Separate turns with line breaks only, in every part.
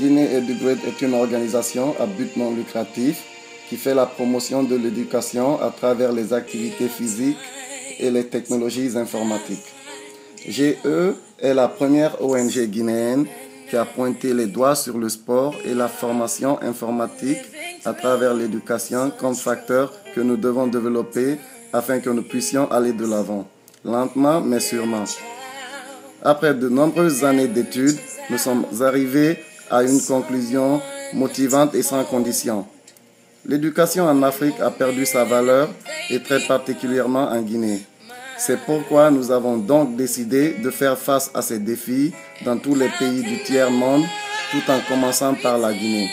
Guinée Edugrade est une organisation à but non lucratif qui fait la promotion de l'éducation à travers les activités physiques et les technologies informatiques. GE est la première ONG guinéenne qui a pointé les doigts sur le sport et la formation informatique à travers l'éducation comme facteur que nous devons développer afin que nous puissions aller de l'avant, lentement mais sûrement. Après de nombreuses années d'études, nous sommes arrivés à une conclusion motivante et sans condition. L'éducation en Afrique a perdu sa valeur et très particulièrement en Guinée. C'est pourquoi nous avons donc décidé de faire face à ces défis dans tous les pays du tiers-monde, tout en commençant par la Guinée.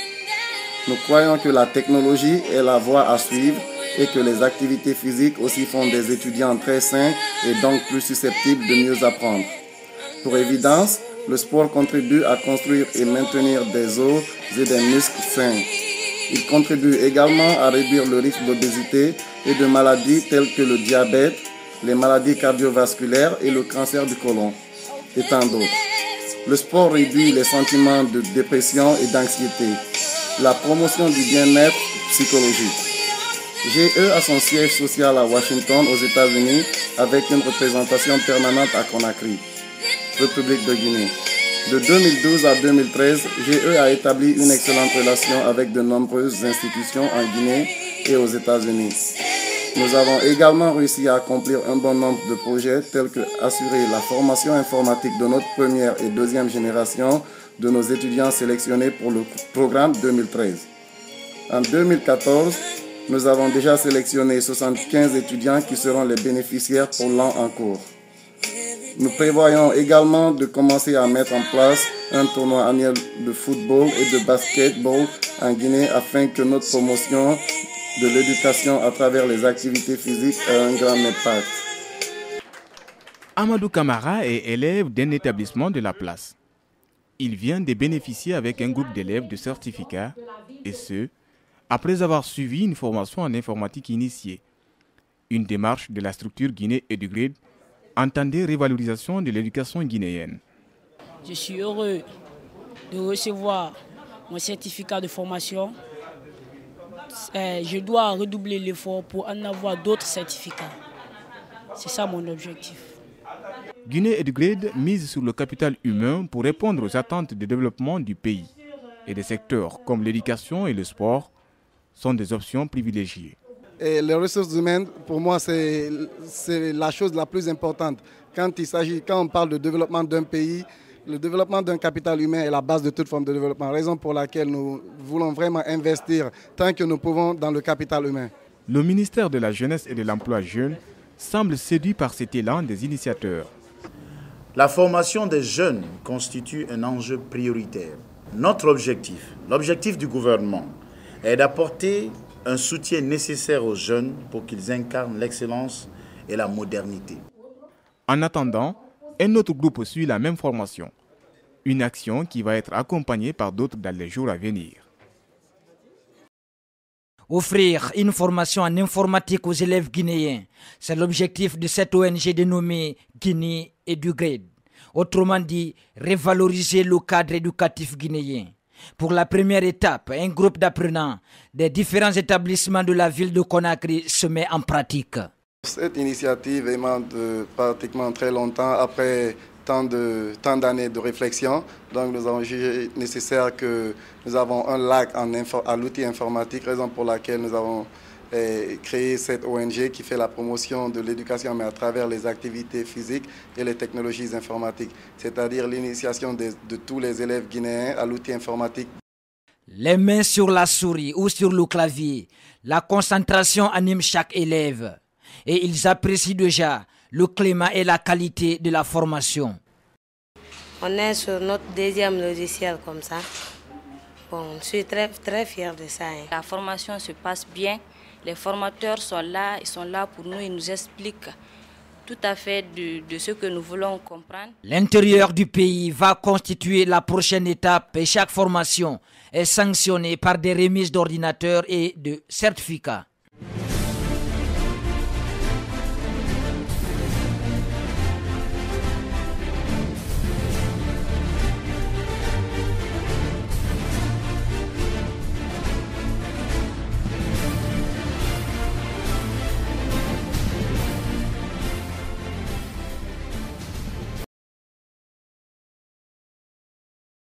Nous croyons que la technologie est la voie à suivre et que les activités physiques aussi font des étudiants très sains et donc plus susceptibles de mieux apprendre. Pour évidence, le sport contribue à construire et maintenir des os et des muscles sains. Il contribue également à réduire le risque d'obésité et de maladies telles que le diabète, les maladies cardiovasculaires et le cancer du côlon, et tant d'autres. Le sport réduit les sentiments de dépression et d'anxiété, la promotion du bien-être psychologique. GE a son siège social à Washington, aux États-Unis, avec une représentation permanente à Conakry, République de Guinée. De 2012 à 2013, GE a établi une excellente relation avec de nombreuses institutions en Guinée et aux États-Unis. Nous avons également réussi à accomplir un bon nombre de projets tels que assurer la formation informatique de notre première et deuxième génération de nos étudiants sélectionnés pour le programme 2013. En 2014, nous avons déjà sélectionné 75 étudiants qui seront les bénéficiaires pour l'an en cours. Nous prévoyons également de commencer à mettre en place un tournoi annuel de football et de basketball en Guinée afin que notre promotion de l'éducation à travers les activités physiques ait un grand impact.
Amadou Camara est élève d'un établissement de la place. Il vient de bénéficier avec un groupe d'élèves de certificats, et ce, après avoir suivi une formation en informatique initiée. Une démarche de la structure Guinée Edugrade entendait révalorisation de l'éducation guinéenne.
Je suis heureux de recevoir mon certificat de formation. Je dois redoubler l'effort pour en avoir d'autres certificats. C'est ça mon objectif.
Guinée Edugrade mise sur le capital humain pour répondre aux attentes de développement du pays. Et des secteurs comme l'éducation et le sport sont des options privilégiées.
Et les ressources humaines, pour moi, c'est la chose la plus importante. Quand on parle de développement d'un pays, le développement d'un capital humain est la base de toute forme de développement. Raison pour laquelle nous voulons vraiment investir tant que nous pouvons dans le capital humain.
Le ministère de la Jeunesse et de l'Emploi jeune semble séduit par cet élan des initiateurs.
La formation des jeunes constitue un enjeu prioritaire. Notre objectif, l'objectif du gouvernement, est d'apporter un soutien nécessaire aux jeunes pour qu'ils incarnent l'excellence et la modernité.
En attendant, un autre groupe suit la même formation. Une action qui va être accompagnée par d'autres dans les jours à venir.
Offrir une formation en informatique aux élèves guinéens, c'est l'objectif de cette ONG dénommée Guinée Edugrade. Autrement dit, revaloriser le cadre éducatif guinéen. Pour la première étape, un groupe d'apprenants des différents établissements de la ville de Conakry se met en pratique.
Cette initiative émane de pratiquement très longtemps après tant d'années de réflexion. Donc nous avons jugé nécessaire que nous avons un lac à l'outil informatique, raison pour laquelle nous avons créé cette ONG qui fait la promotion de l'éducation, mais à travers les activités physiques et les technologies informatiques, c'est-à-dire l'initiation de tous les élèves guinéens à l'outil informatique.
Les mains sur la souris ou sur le clavier, la concentration anime chaque élève et ils apprécient déjà le climat et la qualité de la formation.
On est sur notre deuxième logiciel comme ça. Bon, je suis très fière de ça.
La formation se passe bien. Les formateurs sont là, ils sont là pour nous, ils nous expliquent tout à fait de ce que nous voulons comprendre.
L'intérieur du pays va constituer la prochaine étape et chaque formation est sanctionnée par des remises d'ordinateurs et de certificats.